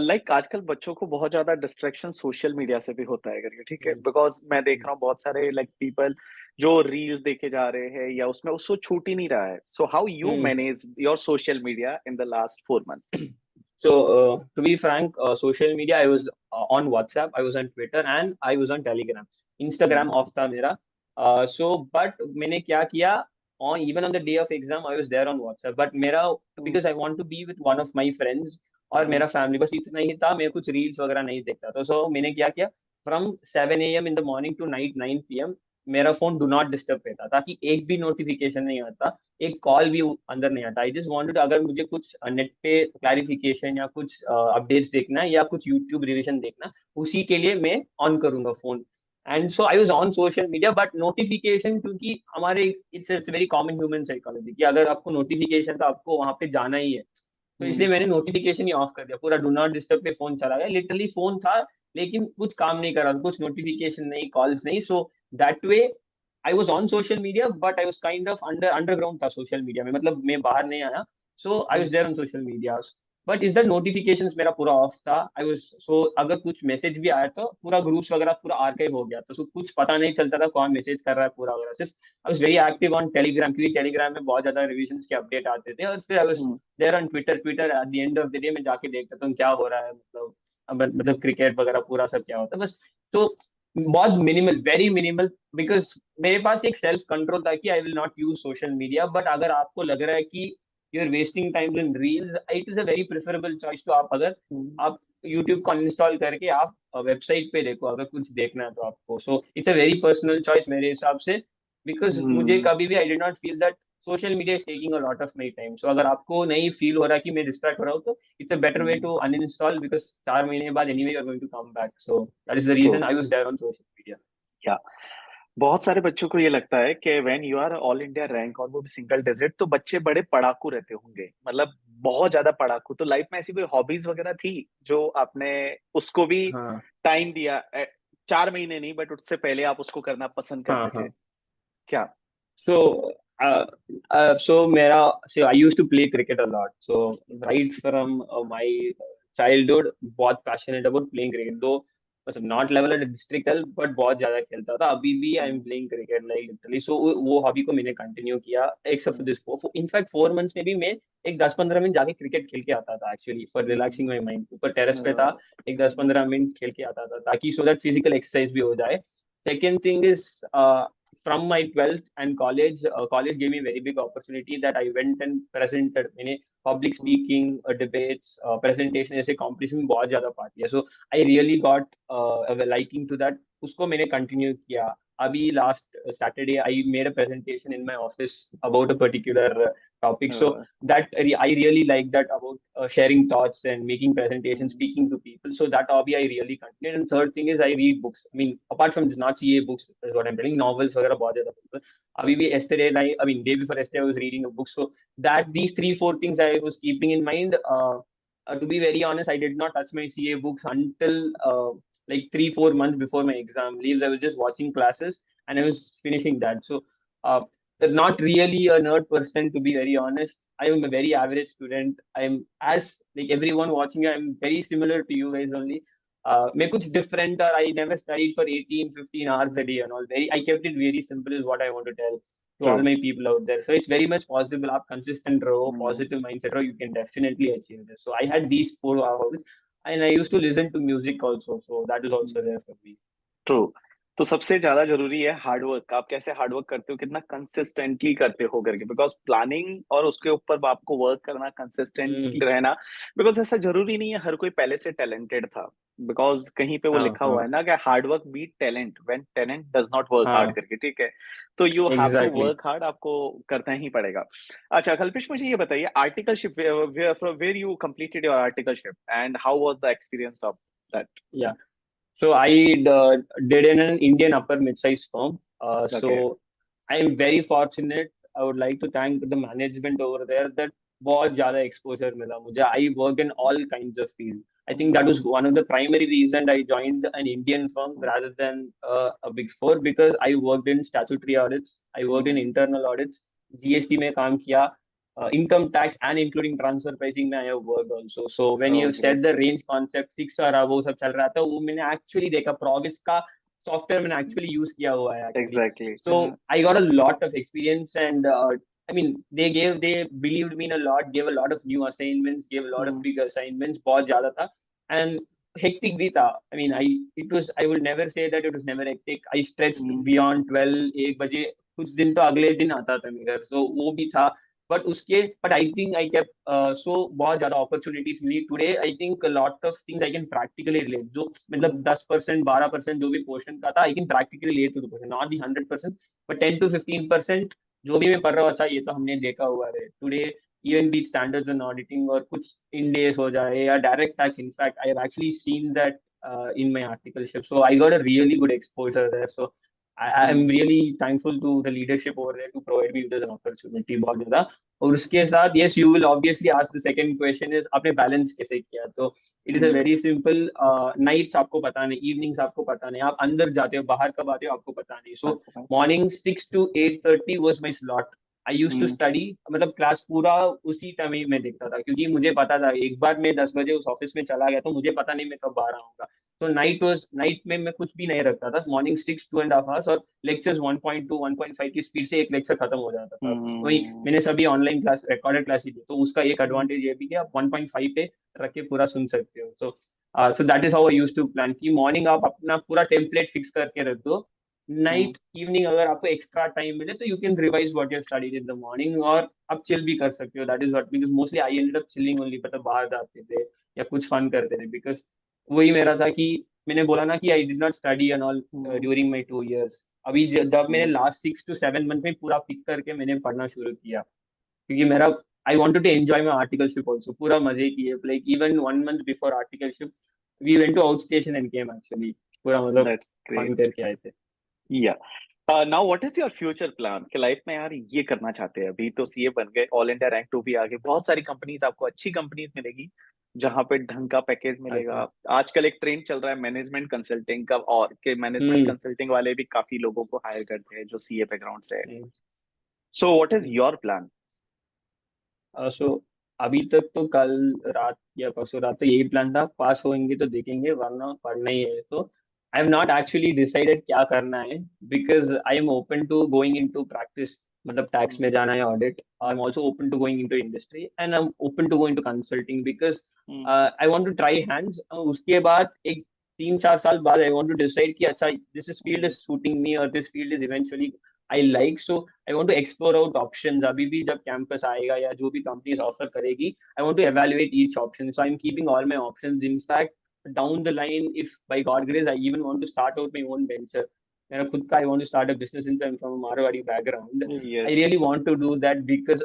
Like आजकल बच्चों को बहुत ज्यादा डिस्ट्रैक्शन सोशल मीडिया से भी होता है करके, ठीक है, Mm, बिकॉज मैं देख mm, रहा हूँ बहुत सारे लाइक पीपल जो रील्स देखे जा रहे हैं या उसमें उसको छूट ही नहीं रहा है। सो how you mm. Manage your social media in the last 4 month? So, to be frank, social media, I was on WhatsApp, I was on Twitter, and I was on Telegram. Instagram off था मेरा. But मैंने क्या किया, even on the day of exam, I was there on WhatsApp. But मेरा, because I want to be with one of my friends और मेरा फैमिली, बस इतना ही था। मैं कुछ रील्स वगैरह नहीं देखता था। सो मैंने क्या किया, from 7 AM in the morning to night 9 PM, मेरा फोन डू नॉट डिस्टर्ब रहता, ताकि एक भी नोटिफिकेशन नहीं आता, एक कॉल भी अंदर नहीं आता। आई जस्ट वांटेड, अगर मुझे कुछ नेट पे क्लैरिफिकेशन या कुछ अपडेट्स देखना है या कुछ यूट्यूब रिविजन देखना, उसी के लिए मैं ऑन करूंगा phone. And so I was on social media, but notification, क्योंकि हमारे it's very common human psychology कि अगर आपको नोटिफिकेशन तो आपको वहां पे जाना ही है। तो इसलिए मैंने नोटिफिकेशन ही ऑफ कर दिया, पूरा डू नॉट डिस्टर्ब पे फोन चला गया। लिटरली फोन था लेकिन कुछ काम नहीं कर रहा था, कुछ नोटिफिकेशन नहीं, कॉल्स नहीं। So that way I was on social media, but I was kind of underground था सोशल मीडिया में, मतलब मैं बाहर नहीं आया। So I was there on social media, but is the notification मेरा पूरा ऑफ था। आई वॉज सो अगर कुछ मैसेज भी आया तो पूरा ग्रुप्स वगैरह पूरा आर्काइव हो गया, तो कुछ पता नहीं चलता था कौन मैसेज कर रहा है पूरा वगैरह। सिर्फ I was very active on Telegram, क्योंकि टेलीग्राम में बहुत ज्यादा रिविजन के अपडेट आते थे। और फिर I was there on Twitter. Twitter at the end of the day में जाके देखता हूँ क्या हो रहा है, मतलब क्रिकेट वगैरह पूरा सब क्या होता है बस। तो बहुत मिनिमल, वेरी मिनिमल, बिकॉज मेरे पास एक सेल्फ कंट्रोल था कि I will not use social media. But अगर आपको लग रहा है कि you are wasting time in reels, it is a very preferable choice. तो आप अगर आप यूट्यूब को अनइंस्टॉल करके आप वेबसाइट पे देखो अगर कुछ देखना है तो आपको. So it's a very personal choice मेरे हिसाब से, बिकॉज मुझे हम्म, कभी भी I did not feel that social media is taking a lot of my time. So अगर आपको नहीं फील हो रहा कि मैं डिस्ट्रैक्ट हो रहा हूँ तो it's a better way hmm, to uninstall, because 4 महीने बाद anyway you are going to come back. So that is the true, reason I was there on social media. या बहुत सारे बच्चों को ये लगता है कि when you are all India rank और वो भी सिंगल डिजिट, तो बच्चे बड़े पढ़ाकू रहते होंगे, मतलब बहुत ज्यादा पढ़ाकू। तो लाइफ में ऐसी कोई हॉबीज वगैरह थी जो आपने उसको भी हाँ टाइम दिया? 4 महीने नहीं, बट उससे पहले आप उसको करना पसंद हाँ करते थे हाँ. क्या? So, so I used to play cricket a lot. So right from my childhood, बहुत passionate about playing cricket. Though मतलब not level at district level, but बहुत ज्यादा खेलता था. अभी भी I am hmm, playing cricket like literally. So वो hobby को मैंने continue किया. Except for hmm, this, in fact 4 months में भी मैं एक 10-15 मिनट जाके क्रिकेट खेल के आता था actually for hmm, relaxing my mind. ऊपर टेरेस पे था, एक दस हम्म, पंद्रह मिनट खेल के आता था ताकि so that physical exercise भी हो जाए. Second thing is from my 12th and college gave me very big opportunity that I went and presented मैंने public हम्म, speaking, debates, presentation ऐसे competition में बहुत ज्यादा part लिया. So I really got a liking to that. उसको मैंने continue किया. अभी last Saturday I made a presentation in my office about a particular topic. So that I really like that about sharing thoughts and making presentations, hmm, speaking to people. So that hobby I really continued. And third thing is I read books. I mean, apart from this, not CA books is what I'm telling. Novels वगैरह बहुत ज्यादा पढ़ता हूँ. अभी भी yesterday I mean day before yesterday I was reading a book. So that these three four things I was keeping in mind. To be very honest, I did not touch my CA books until like 3-4 months before my exam leaves. I was just watching classes and I was finishing that. So. Uh, not really a nerd person, to be very honest. I am a very average student. I'm as like everyone watching you, I'm very similar to you guys only. मैं कुछ different or I never studied for 18-15 hours a day and all. Very, I kept it very simple is what I want to tell to true, all my people out there. So it's very much possible. आप consistent रहो, हम्म, positive mindset रहो, you can definitely achieve this. So I had these four hours and I used to listen to music also. So that is also there for me. True. तो सबसे ज्यादा जरूरी है हार्डवर्क। आप कैसे हार्डवर्क करते हो, कितना कंसिस्टेंटली करते हो करके, बिकॉज प्लानिंग और उसके ऊपर आपको वर्क करना, कंसिस्टेंट हम्म. रहना। बिकॉज ऐसा जरूरी नहीं है हर कोई पहले से टैलेंटेड था। बिकॉज कहीं पे वो हाँ लिखा हुआ हाँ है ना कि hard work beat talent when talent does not work hard हाँ. करके, ठीक है? तो you have to Exactly. Work hard, आपको करना ही पड़ेगा। अच्छा कल्पिश, मुझे ये बताइए, articleship, where you completed your articleship and how was the experience of that? Yeah. So I did in an Indian upper mid-sized firm. Okay, So I am very fortunate. I would like to thank the management over there that बहुत ज़्यादा exposure मिला मुझे. I work in all kinds of fields. I think that was one of the primary reason I joined an Indian firm rather than a big four because I worked in statutory audits. I worked in internal audits. GST में काम किया. Income tax and including transfer pricing में I have worked also. So when you great, said the range concept 6 और वो सब चल रहा था वो मैंने actually देखा Provis का सॉफ्टवेयर मैंने actually use किया हुआ है actually. Exactly, So I got a lot of experience and I mean they believed me in a lot, gave a lot of new assignments, gave a lot of big assignments बहुत ज्यादा था and hectic भी था. I mean I will never say that it was never hectic. I stretched beyond 12 1 बजे कुछ दिन तो अगले दिन आता था मेरे घर so वो भी था. But I think I kept so बहुत ज्यादा opportunities milli. Today I think a lot of things I can practically relate. जो मतलब 10% 12% जो भी portion का था I can practically relate to the portion. Not the 100% but 10 to 15% जो भी मैं पढ़ रहा हूँ अच्छा ये तो हमने देखा हुआ है. Today even be standards and auditing और कुछ in days हो जाए या direct tax. In fact I have actually seen that in my articleship. So I got a really good exposure there. So I am really thankful to the leadership over there to provide me with an opportunity बहुत ज्यादा. और उसके साथ yes you will obviously ask the second question is आपने balance कैसे किया तो it is a very simple nights आपको पता नहीं evenings आपको पता नहीं आप अंदर जाते हो बाहर कब आते हो आपको पता नहीं so morning 6 to 8:30 was my slot. I used to study मतलब क्लास पूरा उसी टाइम ही मैं देखता था क्योंकि मुझे पता था एक बार मैं 10 बजे उस ऑफिस में चला गया तो मुझे पता नहीं मैं कब बाहर आऊंगा. तो नाइट में मैं कुछ भी नहीं रखता था. मॉर्निंग 6 2.5 hours और लेक्चर्स 1.2 1.5 की स्पीड से एक लेक्चर खत्म हो जाता था. वही मैंने सभी ऑनलाइन क्लास रिकॉर्डेड क्लास ही दी तो उसका एक एडवांटेज ये भी कि आप 1.5 पे रख के पूरा सुन सकते हो. So that is how I used to plan कि मॉर्निंग आप अपना पूरा टेम्पलेट फिक्स करके रख दो. नाइट इवनिंग अगर आपको एक्स्ट्रा टाइम मिले तो you can revise what you studied in the morning और आप चिल भी कर सकते हो. That is what because mostly I ended up chilling only मतलब बाहर जाते थे या कुछ फन करते थे, बिकॉज वही मेरा था कि मैंने बोला ना कि आई did not study and all hmm, during my 2 years। अभी जब मैंने हम्म, लास्ट 6 to 7 मंथ में पूरा पिक करके मैंने पढ़ना शुरू किया, क्योंकि मेरा I wanted to enjoy my articleship also, पूरा मजे किए, like even 1 month before articleship we went to out station and came actually, पूरा मतलब दैट्स फन ग्रेट। करके आए थे। या now what is your future plan कि लाइफ में यार ये करना चाहते हैं? अभी तो सीए बन गए, ऑल इंडिया रैंक 2 भी आ गए, बहुत सारी कंपनीज, आपको अच्छी कंपनीज मिलेगी जहां पे ढंग का पैकेज मिलेगा। अच्छा। आजकल एक ट्रेंड चल रहा है मैनेजमेंट कंसल्टिंग का, और के मैनेजमेंट हम्म। कंसल्टिंग वाले भी काफी लोगों को हायर करते हैं जो सीए बैकग्राउंड से है। Hmm. So what is hmm. Your plan? So अभी तक तो कल रात या परसों रात तो यही प्लान था, पास होंगे तो देखेंगे, वरना पढ़ना ही है। तो I have not actually decided क्या करना है, because I am open to going into practice, मतलब टैक्स में जाना है, audit. I am also open to going into industry and I am open to going to consulting, because I want to try hands. उसके बाद एक 3-4 साल बाद आई वांट टू डिसाइड कि अच्छा this is field is suiting me और this field is eventually I like, so I want to explore out options. अभी भी जब कैंपस आएगा या जो भी कंपनीज ऑफर करेगी, I want to evaluate each option, so I'm keeping all my options. In fact, down the line, if by God grace I even want to start out my own venture, मेरा खुद का, I want to start a business since I'm from a Marwari background. I yes. really want to do that because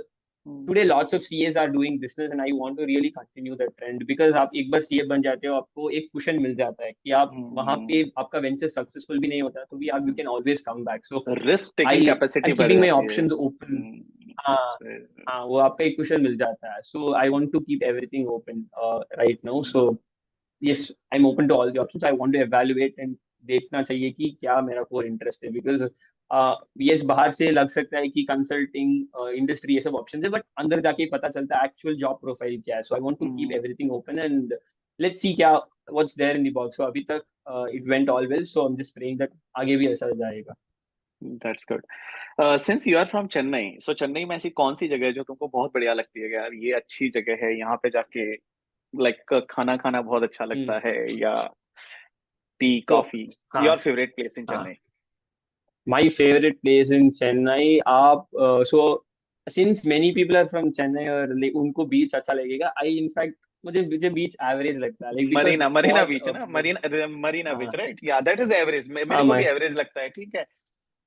today lots of CAs are doing business and I want to really continue that trend, because आप एक बार CA बन जाते हो, आपको एक कुशन मिल जाता है कि आप वहां पे आपका वेंचर सक्सेसफुल भी नहीं होता तो भी आप you can always come back. So risk I taking I capacity am बढ़ कीपिंग माई जाती है। Options open. हाँ। हाँ, वो आपका एक क्वेश्चन मिल जाता है, so I want to keep everything open right now. So yes, I am open to all the options, I want to evaluate and देखना चाहिए कि क्या मेरा कोर इंटरेस्ट है, बिकॉज यस बाहर से लग सकता है कि कंसल्टिंग इंडस्ट्री ये सब ऑप्शन है, बट अंदर जाके पता चलता है एक्चुअल जॉब प्रोफाइल क्या है। So I want to keep everything open and let's see क्या what's there in the box. So अभी तक it went all well, so I am just praying that आगे भी ऐसा जाएगा। That's good. Since you are from Chennai, so Chennai में ऐसी कौन सी जगह है जो तुमको बहुत बढ़िया लगती है कि यार ये अच्छी जगह है, यहाँ पे जाके लाइक खाना खाना बहुत अच्छा हम्म। लगता है, या टी तो कॉफी? हाँ। योर फेवरेट प्लेस इन हाँ, Chennai? my favorite place in Chennai, आप so since many people are from Chennai और उनको बीच अच्छा लगेगा, I in fact मुझे मुझे बीच एवरेज लगता है, लाइक बिकॉज मरीना, मरीना बहुत बीच ना, मरीना, मरीना बीच, हाँ। राइट? या दैट इज एवरेज, मेरे हाँ को भी मैं एवरेज लगता है, ठीक है।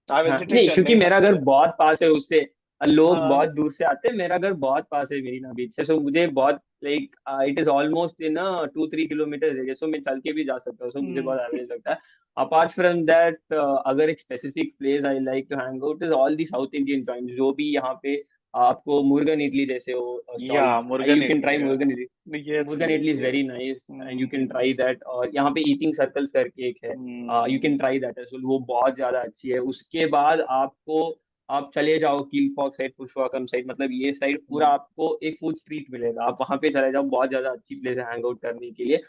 आई हाँ विजिटेड नहीं, क्योंकि चेन्नई मेरा घर मतलब। बहुत पास है उससे, लोग हाँ। बहुत दूर से आते हैं, मेरा घर बहुत पास है मेरीना बीच से, सो मुझे बहुत like it is almost in 2-3 kilometre है, सो मैं चल के भी जा सकता हूँ, सो मुझे बहुत हम्म, एवरेज लगता है। अपार्ट फ्रॉम दैट, अगर एक specific place I like to hang out is all the South Indian joint, जो भी यहाँ पे आपको मुर्गन इडली जैसे हो या stalls, Murugan you can idli, try Murugan idli. Yes Murugan yes idli is yes. Very nice and you can try that, और यहाँ पे ईटिंग सर्कल्स करके एक है, you can try that as well, वो बहुत ज्यादा अच्छी है। उसके बाद आपको आप चले जाओ कील पॉक साइड, पुरुषवाकम साइड, मतलब ये साइड पूरा आपको एक फूड स्ट्रीट मिलेगा, आप वहां पे चले जाओ, बहुत ज्यादा अच्छी प्लेस है हैंग आउट करने के लिए।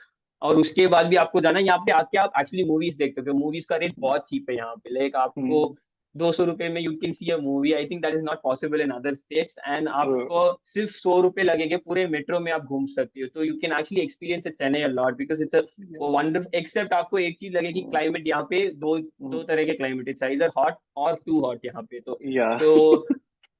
और उसके बाद भी आपको जाना है, यहाँ पे आके आप एक्चुअली मूवीज देख सकते हो, मूवीज का रेट बहुत चीप है यहाँ पे, लाइक आपको 200 रुपए में you can see a movie. I think that is not possible in other states, and आपको सिर्फ 100 रुपए लगेंगे, पूरे मेट्रो में आप घूम सकते हो, तो you can actually experience Chennai a lot, because it's a wonderful, except आपको एक चीज लगेगी, क्लाइमेट यहाँ पे दो दो तरह के क्लाइमेट, इट्स इधर हॉट और टू हॉट यहाँ पे, या तो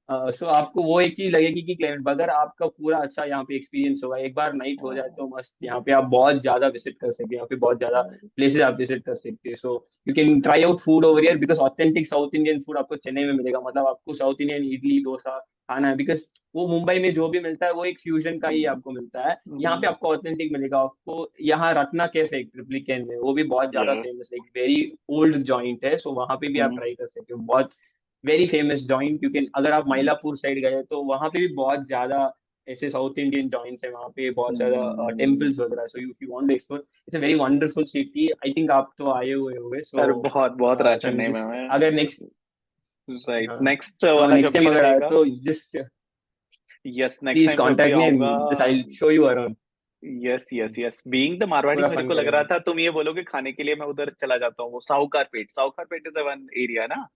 सो आपको वो एक चीज लगेगी कि क्लाइमेट, अगर आपका पूरा अच्छा यहाँ पे एक्सपीरियंस होगा, एक बार नाइट हो जाए तो मस्त, यहाँ पे आप बहुत ज्यादा विजिट कर सकते हैं, यहाँ पे बहुत ज्यादा प्लेसेस आप विजिट कर सकते हैं, so you can try out food over here, because authentic south Indian food आपको चेन्नई में मिलेगा, मतलब आपको साउथ इंडियन इडली डोसा खाना है, बिकॉज वो मुंबई में जो भी मिलता है वो एक फ्यूजन का ही आपको मिलता है, यहाँ पे आपको ऑथेंटिक मिलेगा। आपको यहाँ रत्ना कैफे ट्रिप्लिकेन में, वो भी बहुत ज्यादा फेमस है, वेरी ओल्ड जॉइंट है, सो वहां पे भी आप ट्राई कर सकते हो, बहुत वेरी फेमस जॉइंट। क्योंकि अगर आप माइलापुर साइड गए तो वहां पे भी बहुत ज्यादा ऐसे साउथ इंडियन जॉइंट्स है, वहां पे बहुत ज्यादा टेम्पल्स वगैरह, so if you want to explore it's a very wonderful city. I think आप तो आए हुए होंगे, सो सर बहुत बहुत रहा सो चेन्नई में जस्ट मैं। अगर नेक्स्ट, राइट, हाँ, नेक्स्ट सो वाला नेक्स्ट जब भी टाइम अगर आए रहेगा, तो just yes next please time जब भी कॉन्टेक्ट मी, आऊंगा। Just I show you around, yes yes yes, being the Marwari पूरा मेरे फन को लग रहा करेंगे। था तुम ये बोलोगे खाने के लिए मैं उधर चला जाता हूँ, वो साहूकार पेट, साहूकार पेट इज वन एरिया ना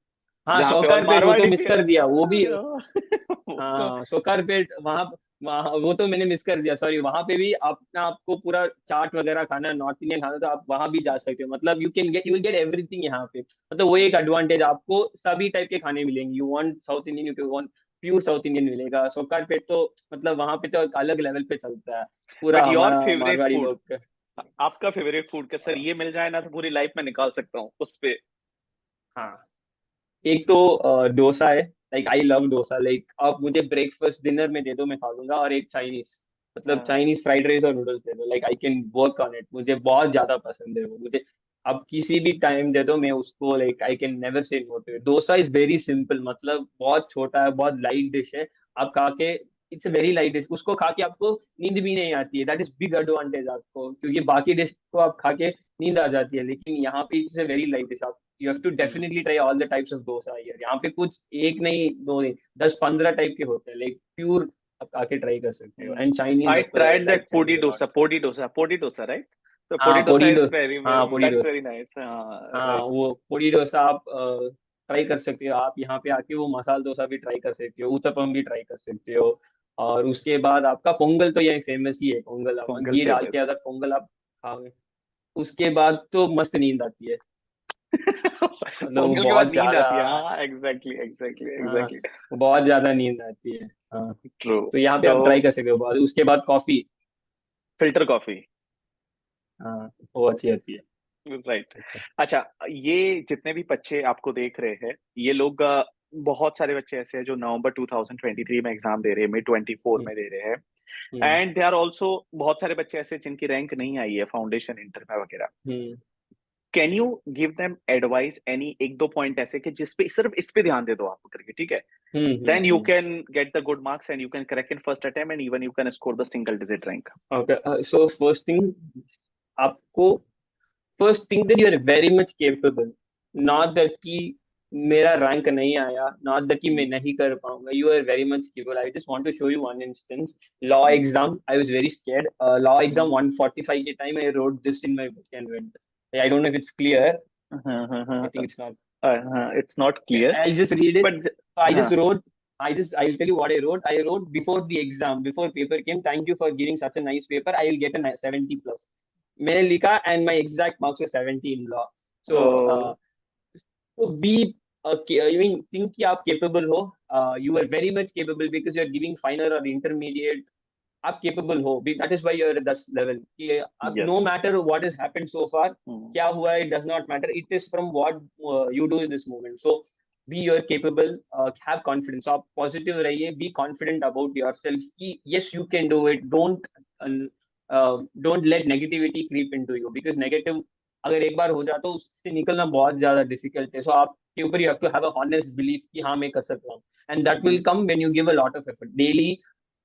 हाँ, जहाँ पे ऑल सौकारपेट वो तो मारवाड़ी मिस कर दिया वो भी। वो तो हाँ, सौकारपेट वहाँ वहाँ वो तो मैंने मिस कर दिया, सॉरी, वहां पे भी अपना आपको पूरा चाट वगैरह खाना है, नॉर्थ इंडियन खाना, तो आप वहां भी जा सकते हो, मतलब यू विल गेट एवरीथिंग यहाँ पे, मतलब वो एक एडवांटेज, आपको सभी टाइप के खाने मिलेंगे, you want south Indian, you want pure south Indian मिलेगा। सोकाटपेट तो मतलब वहां पे तो एक अलग लेवल पे चलता है पूरा बट योर हमारा फेवरेट मारवाड़ी फूड, लोग का। आपका फेवरेट फूड का सर, ये मिल जाए ना तो पूरी लाइफ में निकाल सकता हूँ उस पे। हाँ, एक तो डोसा है। Like I love dosa. Like आप मुझे ब्रेकफास्ट डिनर में दे दो मैं खा लूंगा। और एक चाइनीज, मतलब हाँ। चाइनीज फ्राइड राइस और नूडल्स दे दो, like I can work on it. मुझे बहुत ज्यादा पसंद है वो। मुझे अब किसी भी टाइम दे दो मैं उसको, like I can never say no to it. Dosa is very simple, मतलब बहुत छोटा है, बहुत लाइट डिश है। आप खा के, इट्स वेरी लाइट डिश, उसको खा के आपको नींद भी नहीं आती है। दैट इज बिग एडवांटेज आपको, क्योंकि बाकी डिश को आप खा के नींद आ जाती है, लेकिन यहाँ पे it's a very light dish. You have to hmm. Definitely try all the types of dosa here. यहाँ पे कुछ एक नहीं, दो नहीं, 10-15 टाइप के होते हैं, लाइक प्योर आप आके ट्राई कर सकते हो। And Chinese, I of course, I tried like that podi Chinese a lot. Dosa, podi dosa right? तो हाँ पोडी डोसा पोड़ी डो इज वेरी, हाँ podi that's dosa. Very nice, हाँ हाँ राइट। वो पोड़ी डोसा आप ट्राई कर सकते हो। आप यहाँ पे आके वो मसाला डोसा भी ट्राई कर सकते हो, उत्तपम भी ट्राई कर सकते हो। और उसके बाद आपका पोंगल तो यही फेमस ही है। पोंगल आप पोंगल घी डाल के फेमस। अगर पोंगल आप खाओगे, उसके बाद तो मस्त नींद आती है। मतलब वो पोंगल के बाद बहुत नींद ज्यादा। आती है, हाँ एग्जैक्टली एग्जैक्टली हाँ, एग्जैक्टली। बहुत ज्यादा नींद आती है। हाँ, ट्रू। तो यहाँ पे तो आप ट्राई कर सकते हो। बाद उसके बाद कॉफी। Filter coffee. हाँ, वो अच्छी आती है। राइट। अच्छा, ये जितने भी बच्चे आपको देख रहे हैं, ये लोग बहुत सारे बच्चे ऐसे हैं जो नवंबर 2023 में एग्जाम दे रहे हैं, मई 24 हम्म। में दे रहे हैं। हम्म। एंड दे आर ऑल्सो बहुत सारे बच्चे ऐसे जिनकी रैंक नहीं आई है फाउंडेशन, इंटर में वगैरह। Hmm. Can you give them advice, any एक दो पॉइंट ऐसे कि जिसपे सिर्फ इस पे ध्यान दे दो आप करके, ठीक है? Hmm. Then you can get the good marks and you can crack in first attempt and even you can score the single digit rank. Okay, so first thing, आपको first thing that you are very much capable. Not that कि मेरा रैंक नहीं आया, नॉट दैट कि मैं नहीं कर पाऊंगा। You are very much capable. I just want to show you one instance. Law exam, I was very scared. Law exam 145 के time I wrote this in my book and went. I don't know if it's clear. I think it's not. It's not Okay, clear I'll just read it. But So I हाँ। just wrote, I'll tell you what I wrote. I wrote before the exam, before paper came, thank you for giving such a nice paper. I will get a 70 plus. मैंने लिखा and my exact marks were 70 in law. So, O. so be, I mean, think कि आप capable हो. You are very much capable because you are giving final or intermediate. आप capable हो. That is why you are at this level. कि आप, yes. no matter what has happened so far, क्या हुआ, it does not matter. It is from what you do in this moment. So be you're capable, have confidence. So आप positive रहिए, be confident about yourself कि yes you can do it. Don't let negativity creep into you, because negative अगर एक बार हो जाए तो उससे निकलना बहुत ज्यादा डिफिकल्ट है। सो आपके ऊपर you have to have a honest belief कि हाँ मैं कर सकता हूँ। And that will come when you give a lot of effort daily.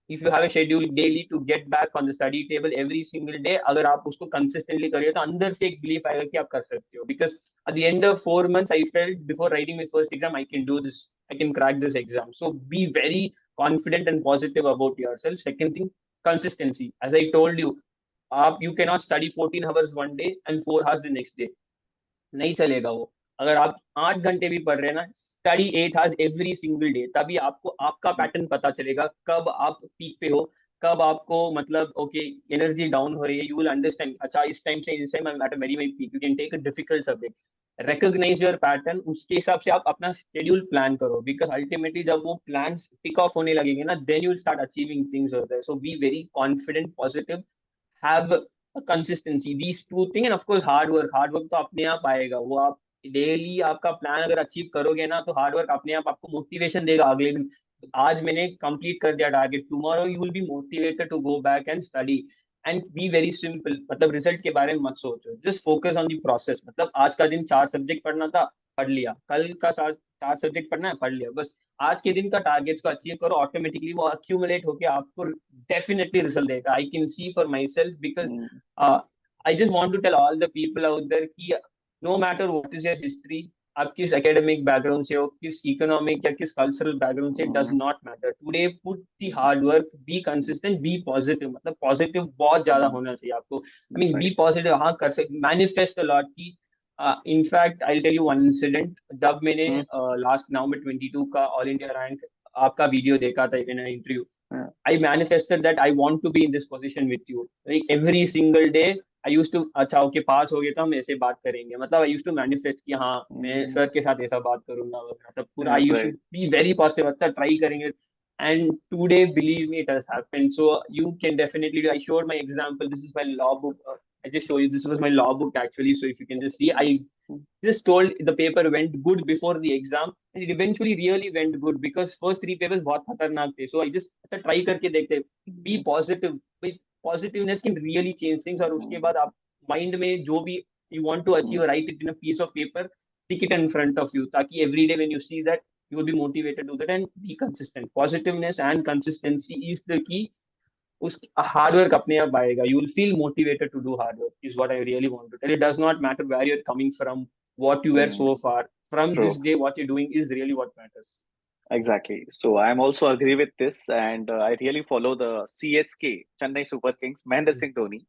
If you have a schedule daily to get back on the study table every single day, अगर आप उसको कंसिस्टेंटली करिए तो अंदर से एक बिलीफ आएगा कि आप कर सकते हो। Because at the end of 4 months, I felt before writing my first exam, I can do this, I can crack this exam. So be very confident and positive about yourself. Second thing, consistency. As I told you, you cannot study 14 hours one day and 4 hours the next day. नहीं चलेगा वो। अगर आप 8 घंटे भी पढ़ रहे हैं ना, study 8 hours every single day, तभी आपको आपका पैटर्न पता चलेगा कब आप पीक पे हो, कब आपको मतलब ओके एनर्जी डाउन हो रही है। यू विल अंडरस्टैंड, अच्छा इस टाइम से इस time I am at a very very peak. You can take a difficult subject, recognise your pattern, उसके हिसाब से आप अपना शेड्यूल प्लान करो। बिकॉज अल्टीमेटली जब वो प्लान टिक ऑफ होने लगेंगे ना, then you will start achieving things over there. So be very confident, positive, have a consistency, these two things, and of course hard work तो अपने आप आएगा। वो आप डेली आपका प्लान अगर अचीव करोगे ना, तो हार्ड वर्क अपने आप आपको मोटिवेशन देगा अगले दिन। आज मैंने कंप्लीट कर दिया target, tomorrow you will be motivated to go back and study. And be very simple, मतलब रिजल्ट के बारे में मत सोचो, just focus on the process. मतलब आज का दिन 4 सब्जेक्ट पढ़ना था, पढ़ लिया। कल का 4 सब्जेक्ट पढ़ना है, पढ़ लिया। बस आज के दिन का टारगेट्स को अचीव करो, ऑटोमेटिकली वो अक्यूमुलेट होके आपको डेफिनेटली रिजल्ट देगा। I can see for my self, because I just want to tell all the people out there कि no matter what is your history, आप किस एकेडमिक बैकग्राउंड से हो, किस इकोनॉमिक या किस कल्चरल बैकग्राउंड से, does not matter. Today put the hard work, be consistent, be positive. मतलब पॉजिटिव बहुत ज्यादा होना चाहिए आपको। I mean be right. Positive, हाँ कर सकते, मैनिफेस्ट अ लॉट की। In fact I tell you one incident. जब मैंने लास्ट नवंबर 22 का ऑल इंडिया रैंक आपका वीडियो देखा था in interview, I manifested that I want to be in this position with you. Like every single day, I used to, अच्छा ओके पास हो गया तो हम ऐसे बात करेंगे। मतलब आई यूज टू मैनिफेस्ट कि हाँ मैं सर के साथ ऐसा बात करूंगा वगैरह सब पूरा। I use to write. Be very positive, अच्छा ट्राई करेंगे। And today, believe me, it has happened. So you can definitely. I showed my example. This is my law book. I just show you. This was my law book actually. So if you can just see, I just told the paper went good before the exam, and it eventually really went good because first three papers बहुत खतरनाक थे. So I just try करके देखते. Be positive. Positiveness can really change things. और उसके बाद आप mind में जो भी you want to achieve, write it in a piece of paper, stick it in front of you. ताकि every day when you see that, you will be motivated to do that and be consistent. Positiveness and consistency is the key. उस हार्ड वर्क अपने आप आएगा. You will feel motivated to do hard work is what I really want to tell. It does not matter where you're coming from, what you were so far. From True. this day, what you're doing is really what matters. Exactly. So I'm also agree with this, and I really follow the CSK, Chennai Super Kings, Mahendra Singh Dhoni,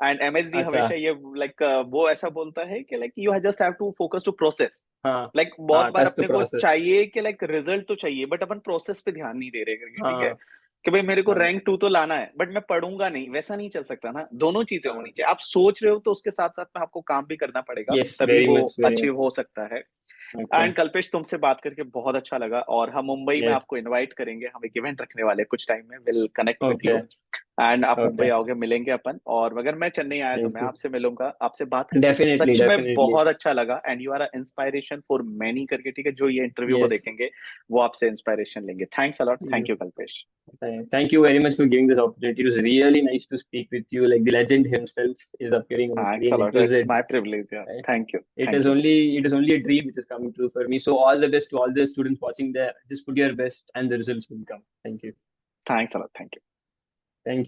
and MSD अच्छा. हमेशा ये like वो ऐसा बोलता है कि like you just have to focus to process. हाँ Like बहुत हाँ, बार touch the अपने को process. चाहिए कि like रिजल्ट तो चाहिए, बट अपन प्रोसेस पे ध्यान नहीं दे रहे करके, ठीक है हाँ कि भाई मेरे को हाँ रैंक 2 तो लाना है, बट मैं पढ़ूंगा नहीं, वैसा नहीं चल सकता ना. दोनों चीजें हाँ. होनी चाहिए. आप सोच रहे हो तो उसके साथ साथ में आपको काम भी करना पड़ेगा, Yes, तभी very वो much, very अचीव much. हो सकता है. Okay. एंड कल्पेश, तुमसे बात करके बहुत अच्छा लगा, और हम मुंबई में Yes. आपको इनवाइट करेंगे. हम एक इवेंट रखने वाले हैं कुछ टाइम में. Will connect with you, Okay. And आप मुंबई Okay. आओगे, मिलेंगे अपन. और अगर मैं चेन्नई आया तो Thank मैं you. आपसे मिलूंगा. आपसे बात करके Definitely, सच में definitely. बहुत अच्छा लगा. And you are inspiration for many करके, ठीक है, जो ये इंटरव्यू को Yes. देखेंगे वो आपसे इंस्पायरेशन लेंगे. Thanks a lot. Thank Yes. You Kalpesh. Thank you very much for giving this opportunity. It was really nice to speak with you. Like the legend himself is appearing on the thanks screen. It a lot. was it's a my privilege यार. Thank you. it is thank you. only it is only a dream which is coming true for me. So all the best to all the students watching there. Just put your best and the results will come. Thank you. Thanks a lot. Thank you. Thank you.